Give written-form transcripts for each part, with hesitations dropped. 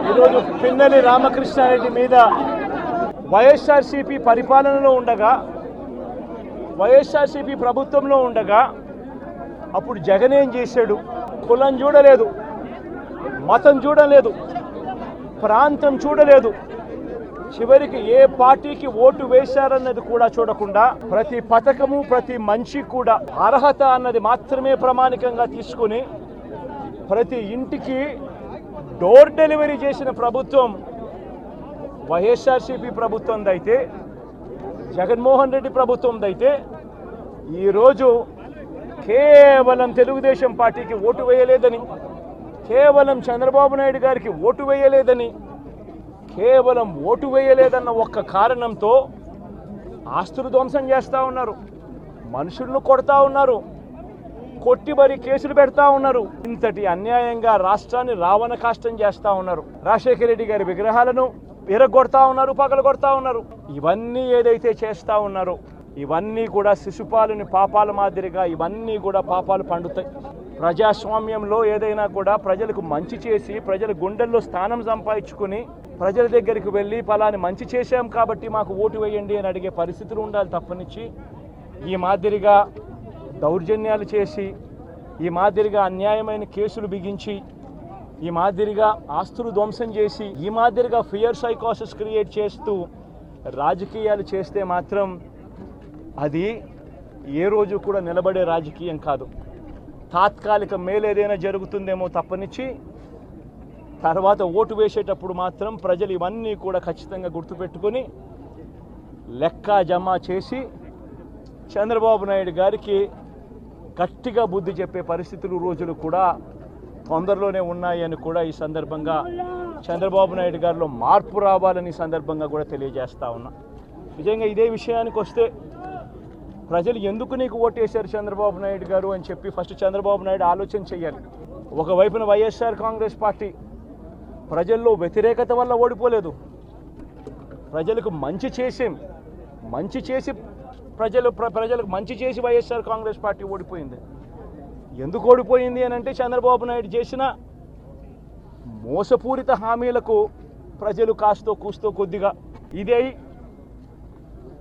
ఈరోజు పిన్నెల్లి రామకృష్ణారెడ్డి మీద వైఎస్ఆర్సీపీ పరిపాలనలో ఉండగా, వైఎస్ఆర్సీపీ ప్రభుత్వంలో ఉండగా అప్పుడు జగన్ ఏం చేశాడు? కులం చూడలేదు, మతం చూడలేదు, ప్రాంతం చూడలేదు, చివరికి ఏ పార్టీకి ఓటు వేశారన్నది కూడా చూడకుండా ప్రతి పథకము ప్రతి మనిషి కూడా అర్హత అన్నది మాత్రమే ప్రామాణికంగా తీసుకుని ప్రతి ఇంటికి డోర్ డెలివరీ చేసిన ప్రభుత్వం వైఎస్ఆర్సీపీ ప్రభుత్వందైతే, జగన్మోహన్ రెడ్డి ప్రభుత్వందైతే ఈరోజు కేవలం తెలుగుదేశం పార్టీకి ఓటు వేయలేదని, కేవలం చంద్రబాబు నాయుడు గారికి ఓటు వేయలేదని, కేవలం ఓటు వేయలేదన్న ఒక్క కారణంతో ఆస్తులు ధ్వంసం చేస్తూ ఉన్నారు, మనుషులను కొడతా ఉన్నారు, కొట్టి మరి కేసులు పెడతా ఉన్నారు. ఇంతటి అన్యాయంగా రాష్ట్రాన్ని రావణ కాష్టం చేస్తూ ఉన్నారు. రాజశేఖర రెడ్డి గారి విగ్రహాలను విరగొడతా ఉన్నారు, పగలగొడతా ఉన్నారు. ఇవన్నీ ఏదైతే చేస్తూ ఉన్నారో ఇవన్నీ కూడా శిశుపాలుని పాపాల మాదిరిగా ఇవన్నీ కూడా పాపాలు పండుతాయి. ప్రజాస్వామ్యంలో ఏదైనా కూడా ప్రజలకు మంచి చేసి ప్రజల గుండెల్లో స్థానం సంపాదించుకుని ప్రజల దగ్గరికి వెళ్ళి ఫలాని మంచి చేశాం కాబట్టి మాకు ఓటు వేయండి అని అడిగే పరిస్థితులు ఉండాలి తప్పనిచ్చి ఈ మాదిరిగా దౌర్జన్యాలు చేసి, ఈ మాదిరిగా అన్యాయమైన కేసులు బిగించి, ఈ మాదిరిగా ఆస్తులు ధ్వంసం చేసి, ఈ మాదిరిగా ఫియర్ సైకోసిస్ క్రియేట్ చేస్తూ రాజకీయాలు చేస్తే మాత్రం అది ఏ రోజు కూడా నిలబడే రాజకీయం కాదు. తాత్కాలిక మేలేదైనా జరుగుతుందేమో తప్పనిచ్చి తర్వాత ఓటు వేసేటప్పుడు మాత్రం ప్రజలు ఇవన్నీ కూడా ఖచ్చితంగా గుర్తుపెట్టుకొని లెక్క జమ చేసి చంద్రబాబు నాయుడు గారికి గట్టిగా బుద్ధి చెప్పే పరిస్థితులు రోజులు కూడా తొందరలోనే ఉన్నాయని కూడా ఈ సందర్భంగా చంద్రబాబు నాయుడు గారిలో మార్పు రావాలని సందర్భంగా కూడా తెలియజేస్తా ఉన్నా. నిజంగా ఇదే విషయానికి వస్తే ప్రజలు ఎందుకు నీకు ఓటేశారు చంద్రబాబు నాయుడు గారు అని చెప్పి ఫస్ట్ చంద్రబాబు నాయుడు ఆలోచన చేయాలి. ఒకవైపున వైఎస్ఆర్ కాంగ్రెస్ పార్టీ ప్రజల్లో వ్యతిరేకత వల్ల ఓడిపోలేదు, ప్రజలకు మంచి చేసి ప్రజలకు మంచి చేసి వైఎస్ఆర్ కాంగ్రెస్ పార్టీ ఓడిపోయింది. ఎందుకు ఓడిపోయింది అని అంటే చంద్రబాబు నాయుడు చేసిన మోసపూరిత హామీలకు ప్రజలు కాస్తో కూస్తో కొద్దిగా ఇదే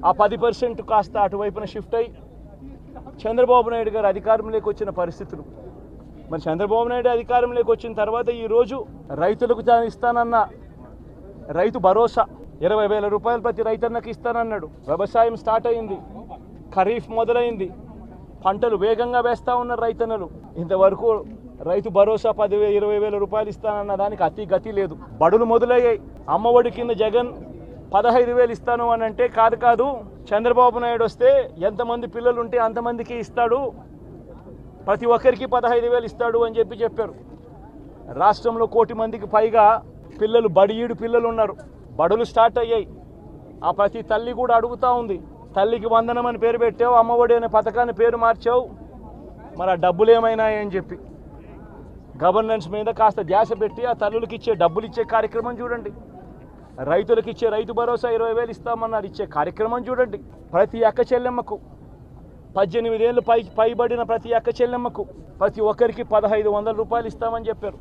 ఆ 10% కాస్త అటువైపున షిఫ్ట్ అయ్యి చంద్రబాబు నాయుడు గారు అధికారంలోకి వచ్చిన పరిస్థితులు. మరి చంద్రబాబు నాయుడు అధికారంలోకి వచ్చిన తర్వాత ఈరోజు రైతులకు ఇస్తానన్న రైతు భరోసా 20,000 రూపాయలు ప్రతి రైతన్నకి ఇస్తానన్నాడు. వ్యవసాయం స్టార్ట్ అయింది, ఖరీఫ్ మొదలైంది, పంటలు వేగంగా వేస్తూ ఉన్నారు రైతన్నలు. ఇంతవరకు రైతు భరోసా 10,000-20,000 రూపాయలు ఇస్తానన్న దానికి అతి గతి లేదు. బడులు మొదలయ్యాయి. అమ్మఒడి కింద జగన్ 15,000 ఇస్తాను అని అంటే కాదు చంద్రబాబు నాయుడు వస్తే ఎంతమంది పిల్లలు ఉంటే అంతమందికి ఇస్తాడు, ప్రతి ఒక్కరికి 15,000 ఇస్తాడు అని చెప్పారు. రాష్ట్రంలో 1 కోటి మందికి పైగా పిల్లలు బడియీడు పిల్లలు ఉన్నారు. బడులు స్టార్ట్ అయ్యాయి. ఆ ప్రతి తల్లి కూడా అడుగుతూ ఉంది, తల్లికి వందనం అని పేరు పెట్టావు, అమ్మఒడి అనే పథకాన్ని పేరు మార్చావు, మరి ఆ డబ్బులు ఏమైనాయని చెప్పి గవర్నెన్స్ మీద కాస్త ధ్యాస పెట్టి ఆ తల్లులకు ఇచ్చే డబ్బులు ఇచ్చే కార్యక్రమం చూడండి. రైతులకు ఇచ్చే రైతు భరోసా 20,000 ఇస్తామన్నారు, ఇచ్చే కార్యక్రమం చూడండి. ప్రతి అక్క చెల్లెమ్మకు 18 ఏళ్ళు పైబడిన ప్రతి అక్క చెల్లెమ్మకు ప్రతి ఒక్కరికి 1,500 రూపాయలు ఇస్తామని చెప్పారు.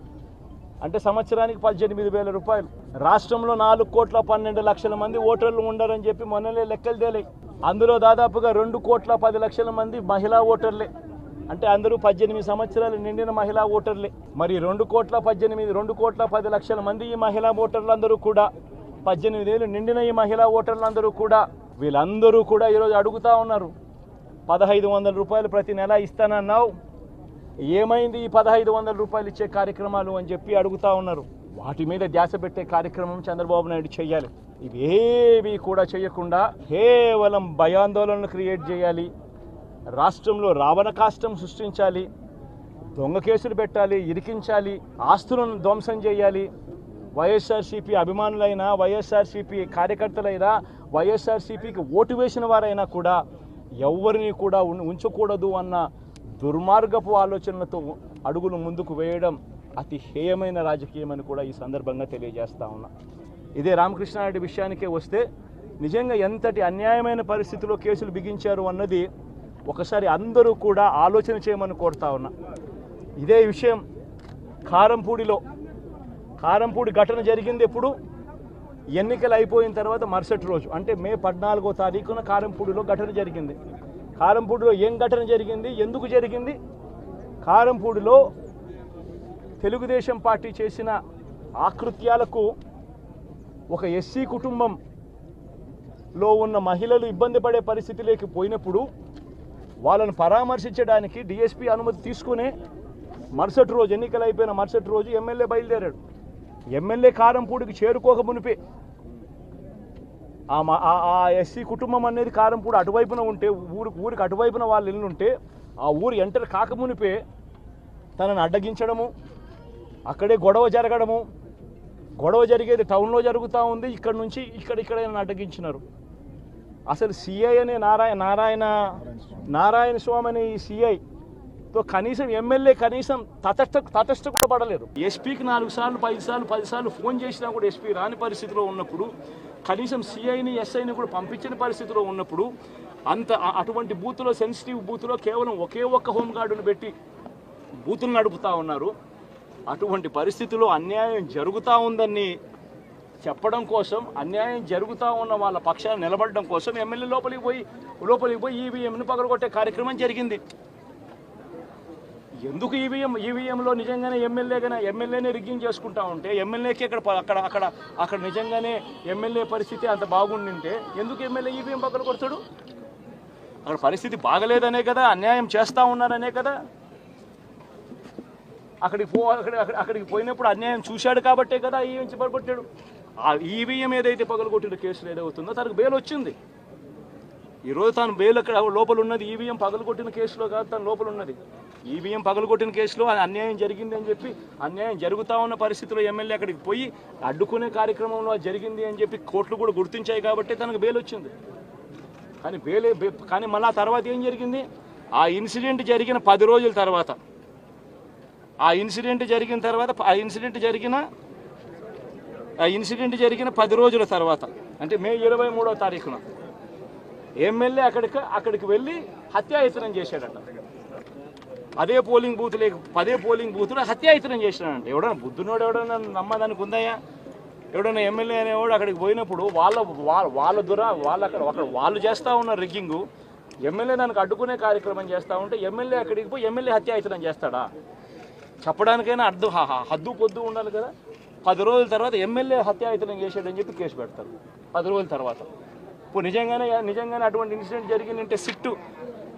అంటే సంవత్సరానికి 18,000 రూపాయలు. రాష్ట్రంలో 4,12,00,000 మంది ఓటర్లు ఉండరని చెప్పి మొన్నలే లెక్కలు తేలాయి. అందులో దాదాపుగా 2,10,00,000 మంది మహిళా ఓటర్లే. అంటే అందరూ 18 సంవత్సరాలు నిండిన మహిళా ఓటర్లే. మరి 2,10,00,000 మంది ఈ మహిళా ఓటర్లందరూ కూడా 18 ఏళ్ళు నిండిన ఈ మహిళా ఓటర్లందరూ కూడా వీళ్ళందరూ కూడా ఈరోజు అడుగుతూ ఉన్నారు, 1,500 రూపాయలు ప్రతి నెల ఇస్తానన్నావు, ఏమైంది ఈ 1,500 రూపాయలు ఇచ్చే కార్యక్రమాలు అని చెప్పి అడుగుతూ ఉన్నారు. వాటి మీద ధ్యాస పెట్టే కార్యక్రమం చంద్రబాబు నాయుడు చేయాలి. ఇవేవి కూడా చేయకుండా కేవలం భయాందోళనలు క్రియేట్ చేయాలి, రాష్ట్రంలో రావణ కాష్టం సృష్టించాలి, దొంగ కేసులు పెట్టాలి, ఇరికించాలి, ఆస్తులను ధ్వంసం చేయాలి. వైఎస్ఆర్సీపీ అభిమానులైనా, వైఎస్ఆర్సీపీ కార్యకర్తలైనా, వైఎస్ఆర్సీపీకి ఓటు వేసిన వారైనా కూడా ఎవరిని కూడా ఉంచకూడదు అన్న దుర్మార్గపు ఆలోచనలతో అడుగులు ముందుకు వేయడం అతి హేయమైన రాజకీయం అని కూడా ఈ సందర్భంగా తెలియజేస్తా ఉన్నా. ఇదే రామకృష్ణారెడ్డి విషయానికే వస్తే నిజంగా ఎంతటి అన్యాయమైన పరిస్థితిలో కేసులు బిగించారు అన్నది ఒకసారి అందరూ కూడా ఆలోచన చేయమని కోరుతా ఉన్నా. ఇదే విషయం కారంపూడిలో కారంపూడి ఘటన జరిగింది ఎప్పుడు? ఎన్నికలు అయిపోయిన తర్వాత మరుసటి రోజు, అంటే మే 14వ తారీఖున కారంపూడిలో ఘటన జరిగింది. కారంపూడిలో ఏం ఘటన జరిగింది, ఎందుకు జరిగింది? కారంపూడిలో తెలుగుదేశం పార్టీ చేసిన ఆకృత్యాలకు ఒక ఎస్సీ కుటుంబంలో ఉన్న మహిళలు ఇబ్బంది పడే పరిస్థితిలోకి పోయినప్పుడు వాళ్ళను పరామర్శించడానికి డిఎస్పీ అనుమతి తీసుకునే మరుసటి రోజు, ఎన్నికలు అయిపోయిన మరుసటి రోజు ఎమ్మెల్యే బయలుదేరాడు. ఎమ్మెల్యే కారంపూడికి చేరుకోక మునిపే ఆ ఎస్సీ కుటుంబం అనేది కారంపూడి అటువైపున ఉంటే, ఊరికి అటువైపున వాళ్ళు ఇల్లు ఉంటే, ఆ ఊరు ఎంటర్ కాకమునిపే తనను అడ్డగించడము, అక్కడే గొడవ జరగడము. గొడవ జరిగేది టౌన్లో జరుగుతూ ఉంది, ఇక్కడ నుంచి ఇక్కడ అడ్డగించినారు. అసలు సిఐ అనే నారాయణ స్వామి అనే ఈ సిఐతో కనీసం ఎమ్మెల్యే కనీసం తటస్థ కూడా పడలేరు. ఎస్పీకి 4 సార్లు 5 సార్లు 10 సార్లు ఫోన్ చేసినా కూడా ఎస్పీ రాని పరిస్థితిలో ఉన్నప్పుడు, కనీసం సిఐని ఎస్ఐని కూడా పంపించిన పరిస్థితిలో ఉన్నప్పుడు, అటువంటి బూత్లో, సెన్సిటివ్ బూత్లో కేవలం ఒకే ఒక్క హోంగార్డును పెట్టి బూతులు నడుపుతూ ఉన్నారు. అటువంటి పరిస్థితిలో అన్యాయం జరుగుతూ ఉందని చెప్పడం కోసం, అన్యాయం జరుగుతూ ఉన్న వాళ్ళ పక్షాన్ని నిలబడడం కోసం ఎమ్మెల్యే లోపలికి పోయి ఈవీఎంను పగలగొట్టే కార్యక్రమం జరిగింది. ఎందుకు ఈవీఎంలో నిజంగానే ఎమ్మెల్యేనే రిగ్గింగ్ చేసుకుంటా ఉంటే, ఎమ్మెల్యేకి అక్కడ నిజంగానే ఎమ్మెల్యే పరిస్థితి అంత బాగుండింటే ఎందుకు ఎమ్మెల్యే ఈవీఎం పగలగొడతాడు? అక్కడ పరిస్థితి బాగలేదనే కదా, అన్యాయం చేస్తూ ఉన్నారనే కదా. అక్కడికి పోయినప్పుడు అన్యాయం చూశాడు కాబట్టే కదా ఈవీఎం పగలగొట్టాడు. ఆ ఈవీఎం ఏదైతే పగలగొట్టిన కేసులు ఏదవుతుందో తనకు బెయిల్ వచ్చింది. ఈరోజు తాను బెయిల్ అక్కడ లోపల ఉన్నది ఈవీఎం పగలగొట్టిన కేసులో కాదు, తను లోపల ఉన్నది ఈవీఎం పగలగొట్టిన కేసులో. అన్యాయం జరిగింది అని చెప్పి, అన్యాయం జరుగుతూ ఉన్న పరిస్థితిలో ఎమ్మెల్యే అక్కడికి పోయి అడ్డుకునే కార్యక్రమంలో జరిగింది అని చెప్పి కోర్టులు కూడా గుర్తించాయి కాబట్టి తనకు బెయిల్ వచ్చింది. కానీ మళ్ళీ ఆ తర్వాత ఏం జరిగింది? ఆ ఇన్సిడెంట్ జరిగిన 10 రోజుల తర్వాత, ఆ ఇన్సిడెంట్ జరిగిన 10 రోజుల తర్వాత, అంటే మే 23వ తారీఖున ఎమ్మెల్యే అక్కడికి వెళ్ళి హత్యాయత్నం చేశాడట. అదే పోలింగ్ బూత్లో హత్యాయత్నం చేసినాడంట. ఎవడన్నా బుద్ధునోడు ఎవడన్నా నమ్మదానికి ఉందయ్యా? ఎవడన్నా ఎమ్మెల్యే అనేవాడు అక్కడికి పోయినప్పుడు వాళ్ళు చేస్తూ ఉన్న రిగ్గింగు, ఎమ్మెల్యే దానికి అడ్డుకునే కార్యక్రమం చేస్తూ ఉంటే ఎమ్మెల్యే అక్కడికి పోయి ఎమ్మెల్యే హత్యాయత్నం చేస్తాడా? చెప్పడానికైనా హద్దు పొద్దు ఉండాలి కదా. 10 రోజుల తర్వాత ఎమ్మెల్యే హత్యాయత్నం చేశాడని చెప్పి కేసు పెడతారు 10 రోజుల తర్వాత. ఇప్పుడు నిజంగానే అటువంటి ఇన్సిడెంట్ జరిగిందంటే సిట్టు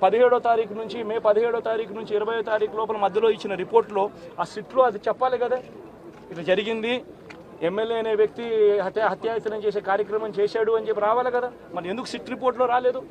17వ తారీఖు నుంచి, మే 17వ తారీఖు నుంచి 20వ తారీఖు లోపల మధ్యలో ఇచ్చిన రిపోర్ట్లో, ఆ సిట్లో అది చెప్పాలి కదా, ఇట్లా జరిగింది, ఎమ్మెల్యే అనే వ్యక్తి హత్యాయత్నం చేసే కార్యక్రమం చేశాడు అని చెప్పి రావాలి కదా. మరి ఎందుకు సిట్ రిపోర్ట్లో రాలేదు?